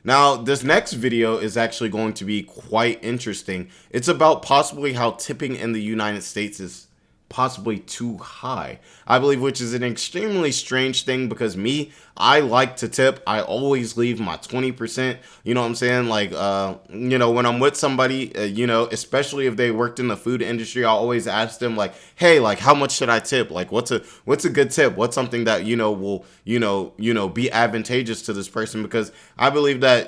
Now, this next video is actually going to be quite interesting. It's about possibly how tipping in the United States is possibly too high, I believe, which is an extremely strange thing because I like to tip. I always leave my 20%, you know what I'm saying? Like, when I'm with somebody, especially if they worked in the food industry, I always ask them like, hey, like, how much should I tip? Like, what's a good tip? What's something that, will, be advantageous to this person? Because I believe that,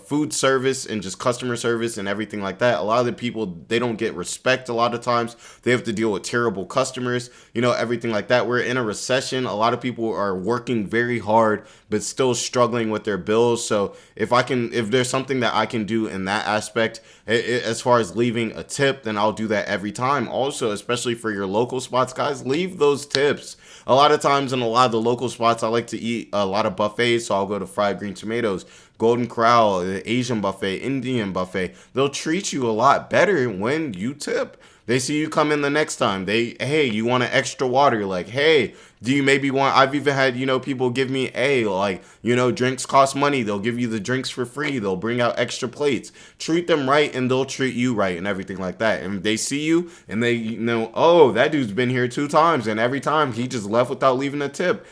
food service and just customer service and everything like that, a lot of the people, they don't get respect a lot of times. They have to deal with terrible customers, everything like that. We're in a recession. A lot of people are working very hard, but still struggling with their bills. So if there's something that I can do in that aspect, as far as leaving a tip, then I'll do that every time. Also, especially for your local spots, guys, leave those tips. A lot of times in a lot of the local spots, I like to eat a lot of buffets. So I'll go to Fried Green Tomatoes, Golden Corral, the Asian buffet, Indian buffet. They'll treat you a lot better when you tip. They see you come in the next time. Hey, you want an extra water? Like, hey, do you maybe want, I've even had, people give me, drinks cost money. They'll give you the drinks for free. They'll bring out extra plates. Treat them right and they'll treat you right and everything like that. And they see you and they know, oh, that dude's been here 2 times and every time he just left without leaving a tip.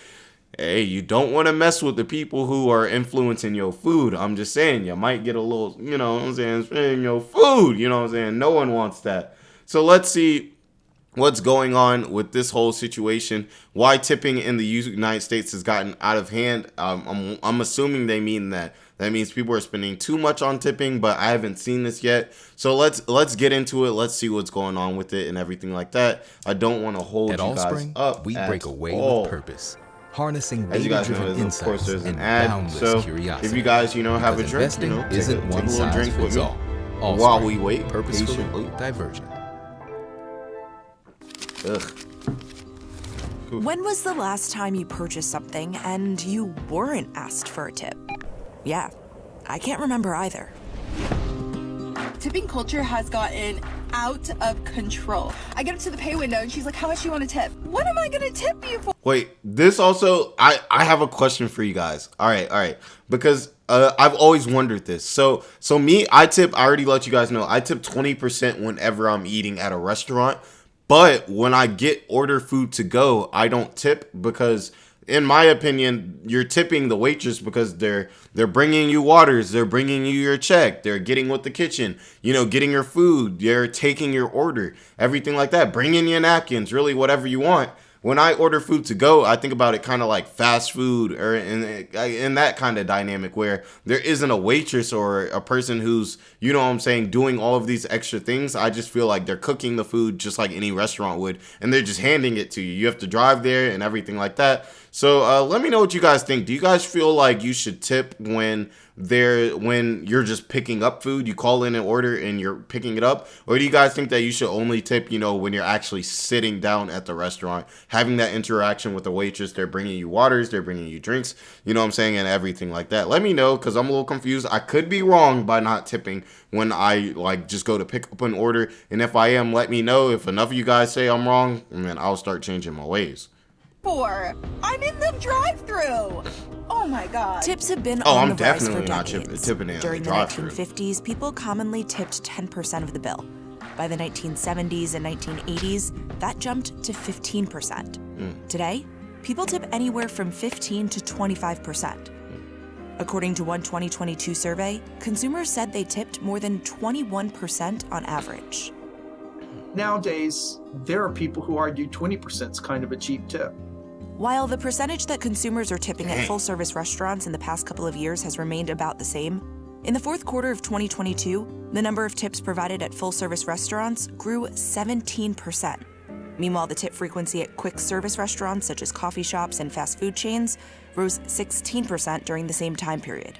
Hey, you don't want to mess with the people who are influencing your food. I'm just saying, you might get a little, spending your food, No one wants that. So let's see what's going on with this whole situation. Why tipping in the United States has gotten out of hand. I'm assuming they mean that. That means people are spending too much on tipping, but I haven't seen this yet. So let's get into it. Let's see what's going on with it and everything like that. I don't want to hold you guys up. We break away with purpose. Harnessing data-driven insights and boundless curiosity. If you guys, have a drink, take a little drink with me while we wait patiently. Divergent. Ugh. When was the last time you purchased something and you weren't asked for a tip? Yeah, I can't remember either. Tipping culture has gotten out of control. I get up to the pay window and she's like, how much do you want to tip? What am I going to tip you for? Wait, this also, I have a question for you guys. All right. Because I've always wondered this. So me, I already let you guys know, I tip 20% whenever I'm eating at a restaurant. But when I order food to go, I don't tip because, in my opinion, you're tipping the waitress because they're bringing you waters, they're bringing you your check, they're getting with the kitchen, getting your food, they're taking your order, everything like that, bringing you napkins, really whatever you want. When I order food to go, I think about it kind of like fast food or in that kind of dynamic where there isn't a waitress or a person who's, doing all of these extra things. I just feel like they're cooking the food just like any restaurant would, and they're just handing it to you. You have to drive there and everything like that. So let me know what you guys think. Do you guys feel like you should tip when you're just picking up food? You call in an order and you're picking it up? Or do you guys think that you should only tip, when you're actually sitting down at the restaurant, having that interaction with the waitress? They're bringing you waters, they're bringing you drinks, and everything like that. Let me know, because I'm a little confused. I could be wrong by not tipping when I just go to pick up an order. And if I am, let me know. If enough of you guys say I'm wrong, then I'll start changing my ways. I'm in the drive-thru. Oh my God. Tips have been on the rise for definitely not decades. tipping in During the the drive-thru. 1950s, people commonly tipped 10% of the bill. By the 1970s and 1980s, that jumped to 15%. Today, people tip anywhere from 15 to 25%. According to one 2022 survey, consumers said they tipped more than 21% on average. Nowadays, there are people who argue 20% is kind of a cheap tip. While the percentage that consumers are tipping at full-service restaurants in the past couple of years has remained about the same, in the fourth quarter of 2022, the number of tips provided at full-service restaurants grew 17%. Meanwhile, the tip frequency at quick-service restaurants such as coffee shops and fast food chains rose 16% during the same time period.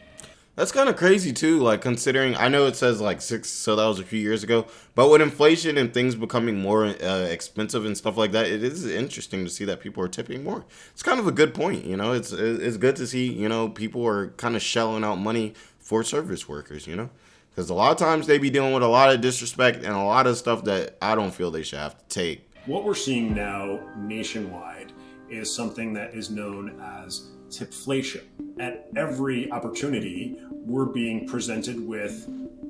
That's kind of crazy too, like considering, I know it says like 6, so that was a few years ago, but with inflation and things becoming more expensive and stuff like that, it is interesting to see that people are tipping more. It's kind of a good point, it's good to see, people are kind of shelling out money for service workers, because a lot of times they be dealing with a lot of disrespect and a lot of stuff that I don't feel they should have to take. What we're seeing now nationwide is something that is known as tipflation. At every opportunity, we're being presented with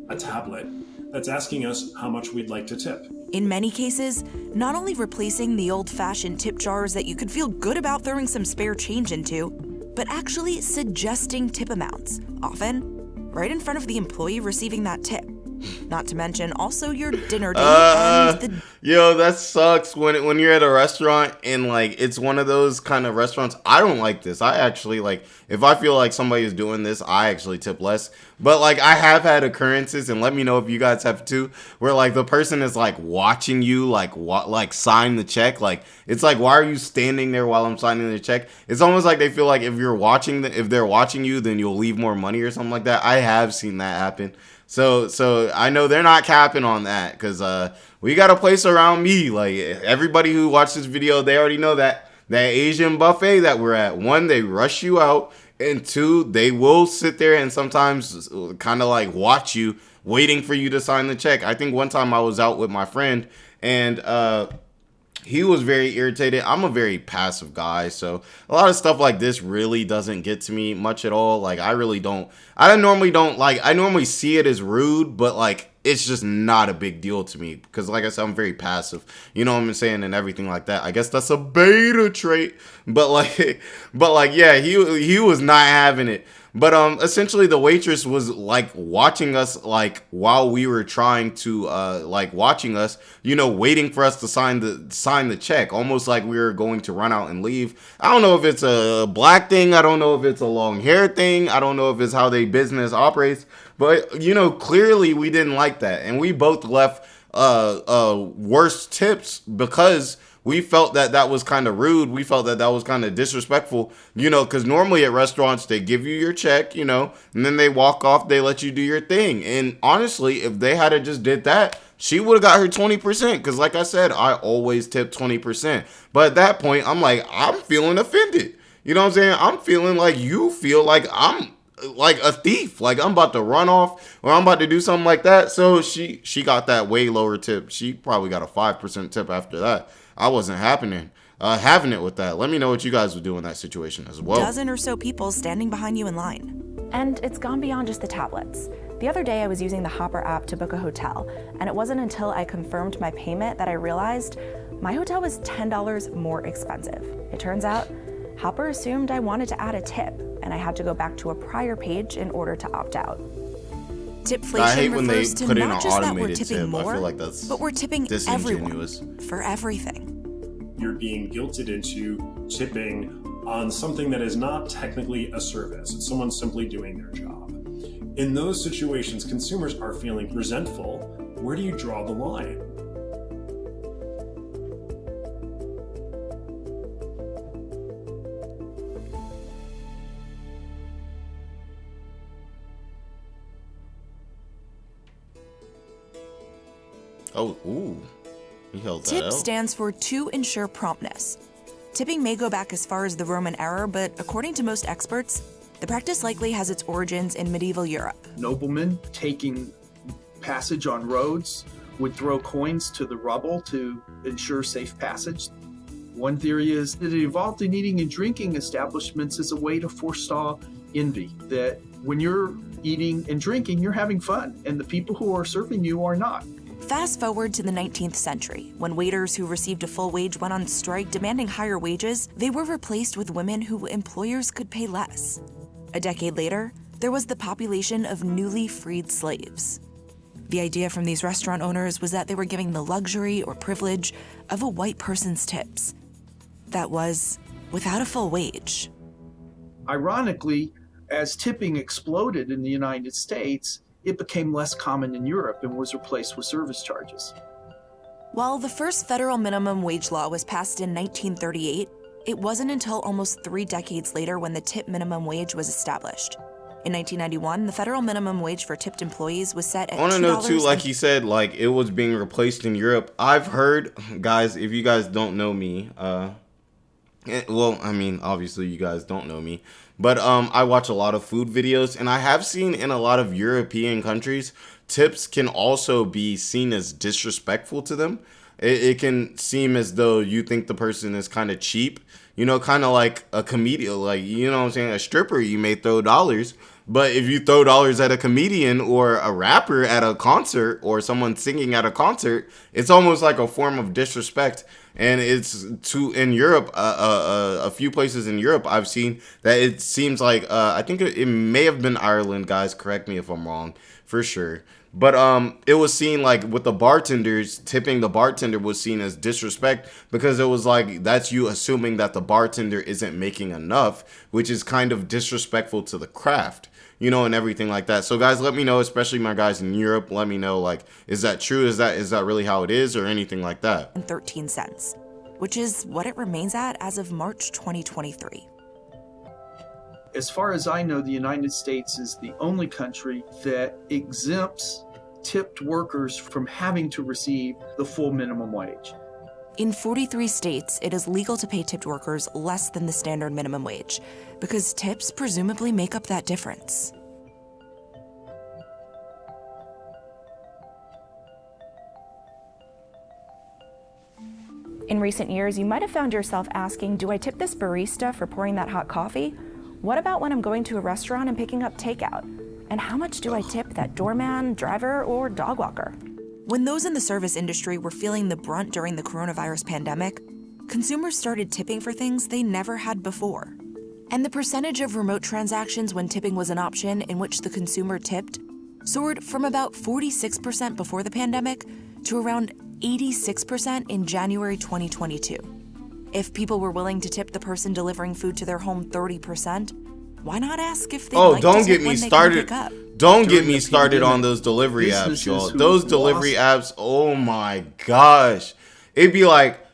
a tablet that's asking us how much we'd like to tip. In many cases, not only replacing the old-fashioned tip jars that you could feel good about throwing some spare change into, but actually suggesting tip amounts, often right in front of the employee receiving that tip. Not to mention also your dinner date and the... Yo, that sucks when you're at a restaurant and like it's one of those kind of restaurants. I don't like this. I actually like, if I feel like somebody is doing this, I actually tip less. But like I have had occurrences, and let me know if you guys have too, where like the person is like watching you like sign the check. Like it's like, why are you standing there while I'm signing the check? It's almost like they feel like if they're watching you, then you'll leave more money or something like that. I have seen that happen. So I know they're not capping on that, because we got a place around me. Like everybody who watched this video, they already know that Asian buffet that we're at. One, they rush you out, and two, they will sit there and sometimes kind of like watch you, waiting for you to sign the check. I think one time I was out with my friend, and he was very irritated. I'm a very passive guy, so a lot of stuff like this really doesn't get to me much at all. Like I normally see it as rude, but like it's just not a big deal to me, because like I said, I'm very passive, you know what I'm saying, and everything like that. I guess that's a beta trait, but yeah, he was not having it. But essentially the waitress was like watching us, like while we were trying to watching us, you know, waiting for us to sign the check, almost like we were going to run out and leave. I don't know if it's a black thing, I don't know if it's a long hair thing, I don't know if it's how they business operates, but you know, clearly we didn't like that, and we both left worse tips because we felt that was kind of rude. We felt that was kind of disrespectful, you know, because normally at restaurants, they give you your check, you know, and then they walk off, they let you do your thing. And honestly, if they had just did that, she would have got her 20%, because like I said, I always tip 20%. But at that point, I'm like, I'm feeling offended. You know what I'm saying? I'm feeling like you feel like I'm like a thief, like I'm about to run off or I'm about to do something like that. So she got that way lower tip. She probably got a 5% tip after that. I wasn't having it with that. Let me know what you guys would do in that situation as well. Dozen or so people standing behind you in line. And it's gone beyond just the tablets. The other day I was using the Hopper app to book a hotel, and it wasn't until I confirmed my payment that I realized my hotel was $10 more expensive. It turns out Hopper assumed I wanted to add a tip, and I had to go back to a prior page in order to opt out. Tipflation refers to not just that we're tipping tip. more, I feel like that's but we're tipping everyone for everything. You're being guilted into tipping on something that is not technically a service. It's someone simply doing their job. In those situations, consumers are feeling resentful. Where do you draw the line? Oh, ooh. He held that TIP out. stands for to ensure promptness. Tipping may go back as far as the Roman era, but according to most experts, the practice likely has its origins in medieval Europe. Noblemen taking passage on roads would throw coins to the rubble to ensure safe passage. One theory is that it evolved in eating and drinking establishments as a way to forestall envy, that when you're eating and drinking, you're having fun, and the people who are serving you are not. Fast forward to the 19th century, when waiters who received a full wage went on strike demanding higher wages, they were replaced with women who employers could pay less. A decade later, there was the population of newly freed slaves. The idea from these restaurant owners was that they were giving the luxury or privilege of a white person's tips. That was without a full wage. Ironically, as tipping exploded in the United States, it became less common in Europe and was replaced with service charges. While the first federal minimum wage law was passed in 1938, it wasn't until almost 3 decades later when the tip minimum wage was established. In 1991, the federal minimum wage for tipped employees was set at $2. I want to know too, like he said, like it was being replaced in Europe. I've heard, guys, if you guys don't know me, well, I mean, obviously you guys don't know me, but I watch a lot of food videos, and I have seen in a lot of European countries, tips can also be seen as disrespectful to them. it can seem as though you think the person is kind of cheap, you know, kind of like a comedian, like, you know what I'm saying, a stripper. You may throw dollars, but if you throw dollars at a comedian or a rapper at a concert or someone singing at a concert, it's almost like a form of disrespect. And it's in Europe, a few places in Europe, I've seen that it seems like, I think it may have been Ireland, guys, correct me if I'm wrong, for sure. But it was seen like with the bartenders, tipping the bartender was seen as disrespect, because it was like, that's you assuming that the bartender isn't making enough, which is kind of disrespectful to the craft, you know, and everything like that. So guys, let me know, especially my guys in Europe, let me know, like, is that true? Is that really how it is, or anything like that? And 13 cents, which is what it remains at as of March 2023. As far as I know, the United States is the only country that exempts tipped workers from having to receive the full minimum wage. In 43 states, it is legal to pay tipped workers less than the standard minimum wage, because tips presumably make up that difference. In recent years, you might have found yourself asking, do I tip this barista for pouring that hot coffee? What about when I'm going to a restaurant and picking up takeout? And how much do I tip that doorman, driver, or dog walker? When those in the service industry were feeling the brunt during the coronavirus pandemic, consumers started tipping for things they never had before. And the percentage of remote transactions when tipping was an option in which the consumer tipped soared from about 46% before the pandemic to around 86% in January 2022. If people were willing to tip the person delivering food to their home 30%, why not ask if they'd like to tip when they come pick up? Don't get me started on those delivery apps, y'all. Those delivery apps, oh my gosh. It'd be like,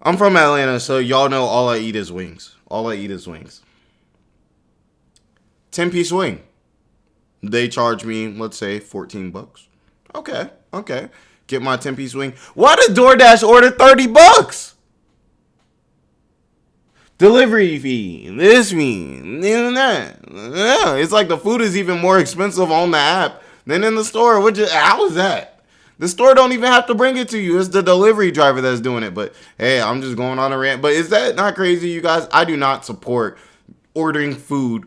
I'm from Atlanta, so y'all know all I eat is wings. All I eat is wings. 10-piece wing. They charge me, let's say, $14. Okay. Get my 10-piece wing. Why did DoorDash order $30? Delivery fee, this fee, that. Yeah, it's like the food is even more expensive on the app than in the store. How is that? The store don't even have to bring it to you. It's the delivery driver that's doing it. But hey, I'm just going on a rant. But is that not crazy, you guys? I do not support ordering food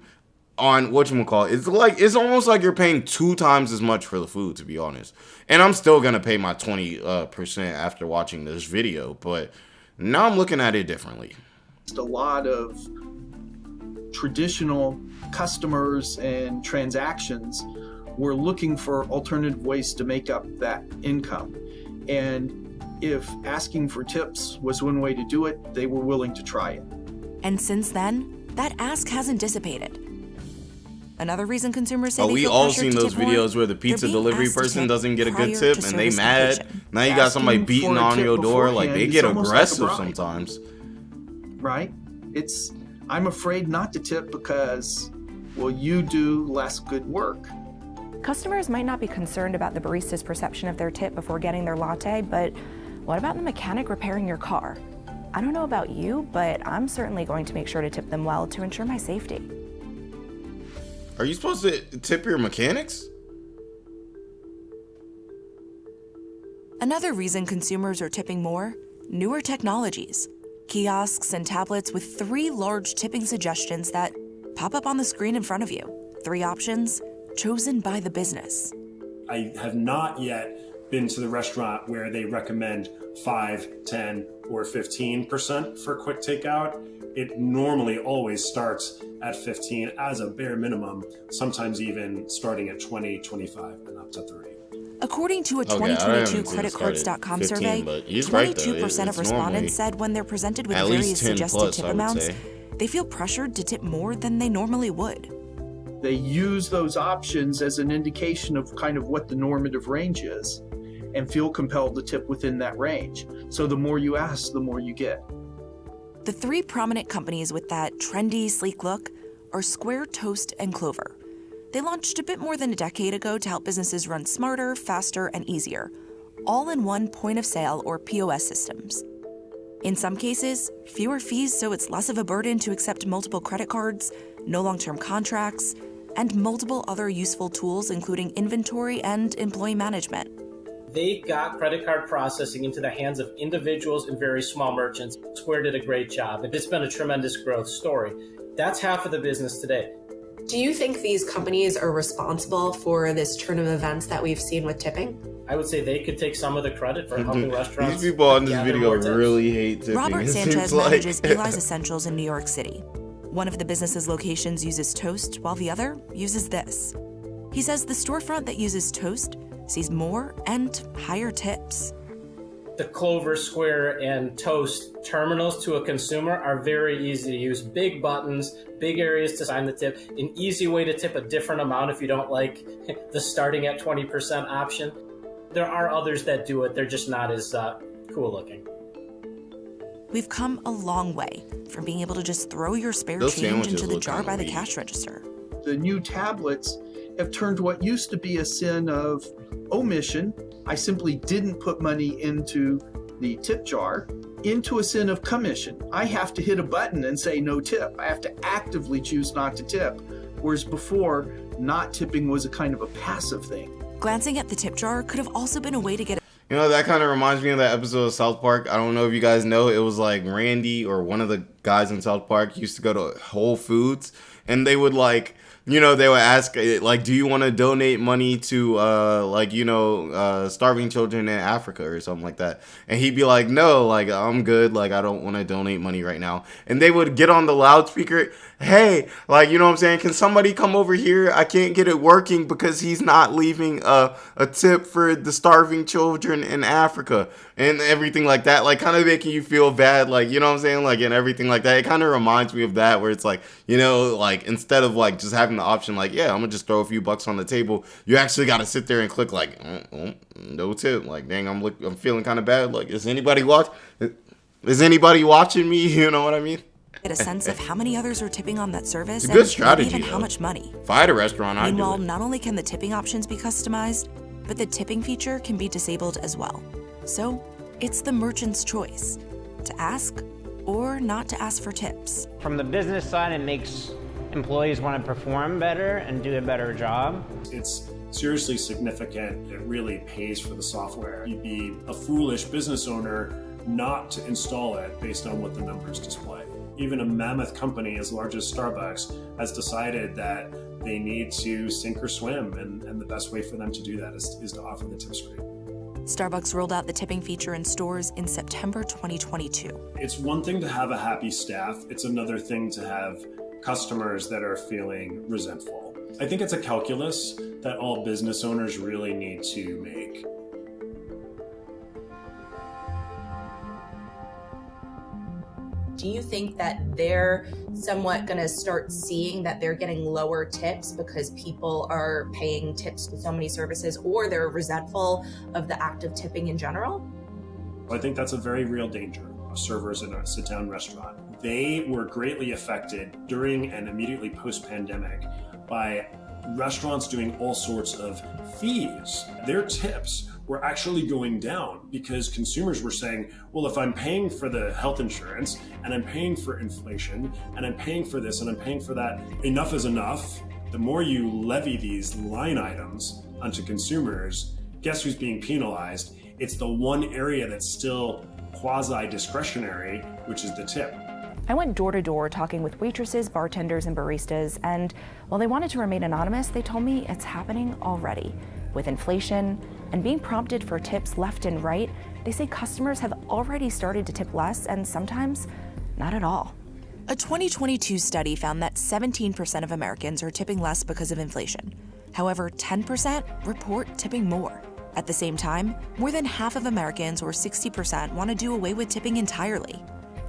on whatchamacallit. It's almost like you're paying 2 times as much for the food, to be honest. And I'm still gonna pay my 20% after watching this video. But now I'm looking at it differently. A lot of traditional customers and transactions were looking for alternative ways to make up that income. And if asking for tips was one way to do it, they were willing to try it. And since then, that ask hasn't dissipated. Another reason consumers say we all seen those videos where the pizza delivery person doesn't get a good tip and they mad. Now you got somebody beating on your door. Like, they get aggressive sometimes. Right? I'm afraid not to tip because, well, you do less good work. Customers might not be concerned about the barista's perception of their tip before getting their latte, but what about the mechanic repairing your car? I don't know about you, but I'm certainly going to make sure to tip them well to ensure my safety. Are you supposed to tip your mechanics? Another reason consumers are tipping more, newer technologies. Kiosks and tablets with 3 large tipping suggestions that pop up on the screen in front of you. 3 options chosen by the business. I have not yet been to the restaurant where they recommend 5, 10, or 15% for quick takeout. It normally always starts at 15 as a bare minimum, sometimes even starting at 20, 25, and up to 30. According to a 2022 creditcards.com survey, 22% of respondents said when they're presented with various suggested tip amounts, they feel pressured to tip more than they normally would. They use those options as an indication of kind of what the normative range is and feel compelled to tip within that range. So the more you ask, the more you get. The 3 prominent companies with that trendy, sleek look are Square, Toast, and Clover. They launched a bit more than a decade ago to help businesses run smarter, faster, and easier, all in one point-of-sale or POS systems. In some cases, fewer fees so it's less of a burden to accept multiple credit cards, no long-term contracts, and multiple other useful tools including inventory and employee management. They got credit card processing into the hands of individuals and very small merchants. Square did a great job. It's been a tremendous growth story. That's half of the business today. Do you think these companies are responsible for this turn of events that we've seen with tipping? I would say they could take some of the credit for helping restaurants. These people on this video really hate tipping. Robert Sanchez manages Eli's Essentials in New York City. One of the business's locations uses Toast, while the other uses this. He says the storefront that uses Toast sees more and higher tips. The Clover, Square, and Toast terminals to a consumer are very easy to use. Big buttons, big areas to sign the tip, an easy way to tip a different amount if you don't like the starting at 20% option. There are others that do it, they're just not as cool looking. We've come a long way from being able to just throw your spare change into the jar by the cash register. The new tablets have turned what used to be a sin of omission, I simply didn't put money into the tip jar, into a sin of commission. I have to hit a button and say no tip. I have to actively choose not to tip. Whereas before, not tipping was a kind of a passive thing. Glancing at the tip jar could have also been a way to get. You know, that kind of reminds me of that episode of South Park. I don't know if you guys know, it was like Randy or one of the guys in South Park used to go to Whole Foods, and they would like, you know, they would ask, like, do you want to donate money to, starving children in Africa or something like that? And he'd be like, no, like, I'm good. Like, I don't want to donate money right now. And they would get on the loudspeaker, hey, like, you know what I'm saying? Can somebody come over here? I can't get it working because he's not leaving a tip for the starving children in Africa and everything like that. Like, kind of making you feel bad, like, you know what I'm saying? Like, and everything like that. It kind of reminds me of that, where it's like, you know, like, instead of like just having the option like, yeah, I'm gonna just throw a few bucks on the table, you actually got to sit there and click like, no tip. Like, dang, I'm feeling kind of bad. Like, is anybody watching me? You know what I mean? Get a sense of how many others are tipping on that service, it's a good strategy, even though. How much money. If I had a restaurant, I'd do it. Meanwhile, not only can the tipping options be customized, but the tipping feature can be disabled as well. So it's the merchant's choice to ask or not to ask for tips. From the business side, it makes employees want to perform better and do a better job. It's seriously significant. It really pays for the software. You'd be a foolish business owner not to install it based on what the numbers display. Even a mammoth company as large as Starbucks has decided that they need to sink or swim, and the best way for them to do that is to offer the tip screen. Starbucks rolled out the tipping feature in stores in September 2022. It's one thing to have a happy staff. It's another thing to have customers that are feeling resentful. I think it's a calculus that all business owners really need to make. Do you think that they're somewhat going to start seeing that they're getting lower tips because people are paying tips to so many services, or they're resentful of the act of tipping in general? I think that's a very real danger of servers in a sit-down restaurant. They were greatly affected during and immediately post-pandemic by restaurants doing all sorts of fees. Their tips were actually going down because consumers were saying, well, if I'm paying for the health insurance and I'm paying for inflation and I'm paying for this and I'm paying for that, enough is enough. The more you levy these line items onto consumers, guess who's being penalized? It's the one area that's still quasi-discretionary, which is the tip. I went door to door talking with waitresses, bartenders, and baristas, and while they wanted to remain anonymous, they told me it's happening already. With inflation and being prompted for tips left and right, they say customers have already started to tip less and sometimes not at all. A 2022 study found that 17% of Americans are tipping less because of inflation. However, 10% report tipping more. At the same time, more than half of Americans, or 60%, want to do away with tipping entirely.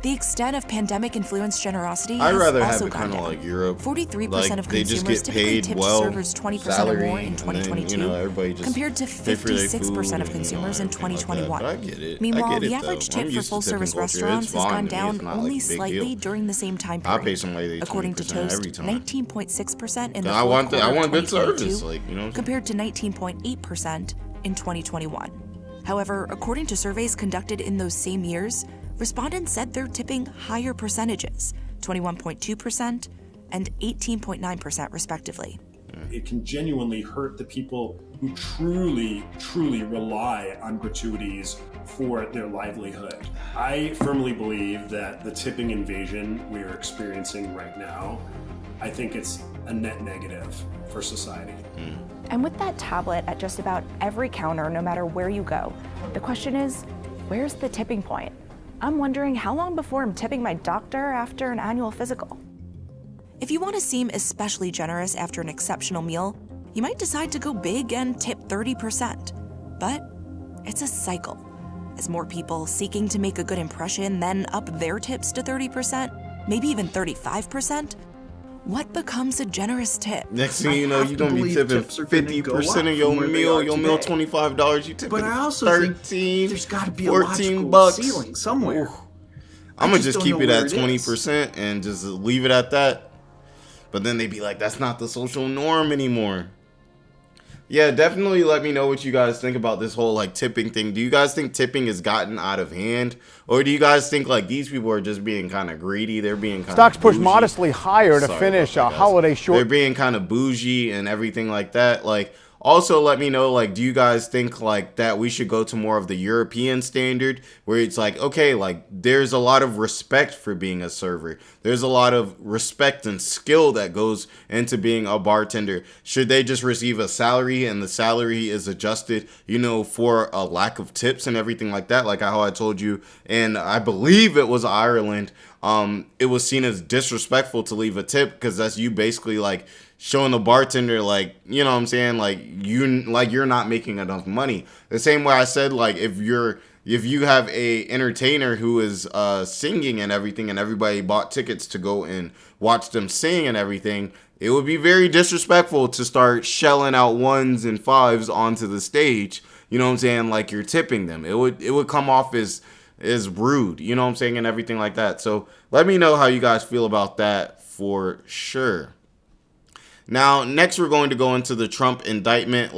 The extent of pandemic-influenced generosity has also gone down. I'd rather have it kind of like Europe. 43% of consumers typically tip servers 20% or more in 2022, compared to 56% of consumers in 2021. I get it. Meanwhile, the average tip for full-service restaurants has gone down only slightly during the same time period. I pay somebody according to Toast, 19.6% in the I fourth quarter want of good 2022, service, compared to 19.8% in 2021. However, according to surveys conducted in those same years, respondents said they're tipping higher percentages, 21.2%, and 18.9% respectively. It can genuinely hurt the people who truly, truly rely on gratuities for their livelihood. I firmly believe that the tipping invasion we are experiencing right now, I think it's a net negative for society. And with that tablet at just about every counter, no matter where you go, the question is, where's the tipping point? I'm wondering how long before I'm tipping my doctor after an annual physical. If you want to seem especially generous after an exceptional meal, you might decide to go big and tip 30%. But it's a cycle. As more people seeking to make a good impression then up their tips to 30%, maybe even 35%, what becomes a generous tip? Next thing you know, you're going to be tipping 50% of your meal. Your meal $25, you tipping but I also 13, there's got to be a 14 logical bucks. ceiling somewhere. Ooh. I'm going to just don't keep know it where at it is. 20% and just leave it at that. But then they be like, that's not the social norm anymore. Yeah, definitely let me know what you guys think about this whole like tipping thing. Do you guys think tipping has gotten out of hand? Or do you guys think like these people are just being kind of greedy? They're being kind Stocks of pushed bougie. modestly higher to Sorry finish about a that, guys. holiday short. They're being kind of bougie and everything like that. Like, also let me know, like, do you guys think like that we should go to more of the European standard where it's like, okay, like there's a lot of respect for being a server. There's a lot of respect and skill that goes into being a bartender. Should they just receive a salary and the salary is adjusted, you know, for a lack of tips and everything like that? Like how I told you, and I believe it was Ireland, it was seen as disrespectful to leave a tip because that's you basically like showing the bartender like, you know what I'm saying, like you're not making enough money. The same way I said, like if you have a entertainer who is singing and everything and everybody bought tickets to go and watch them sing and everything, it would be very disrespectful to start shelling out 1s and 5s onto the stage, you know what I'm saying, like you're tipping them. It would come off as rude, you know what I'm saying, and everything like that. So let me know how you guys feel about that for sure. Now, next we're going to go into the Trump indictment.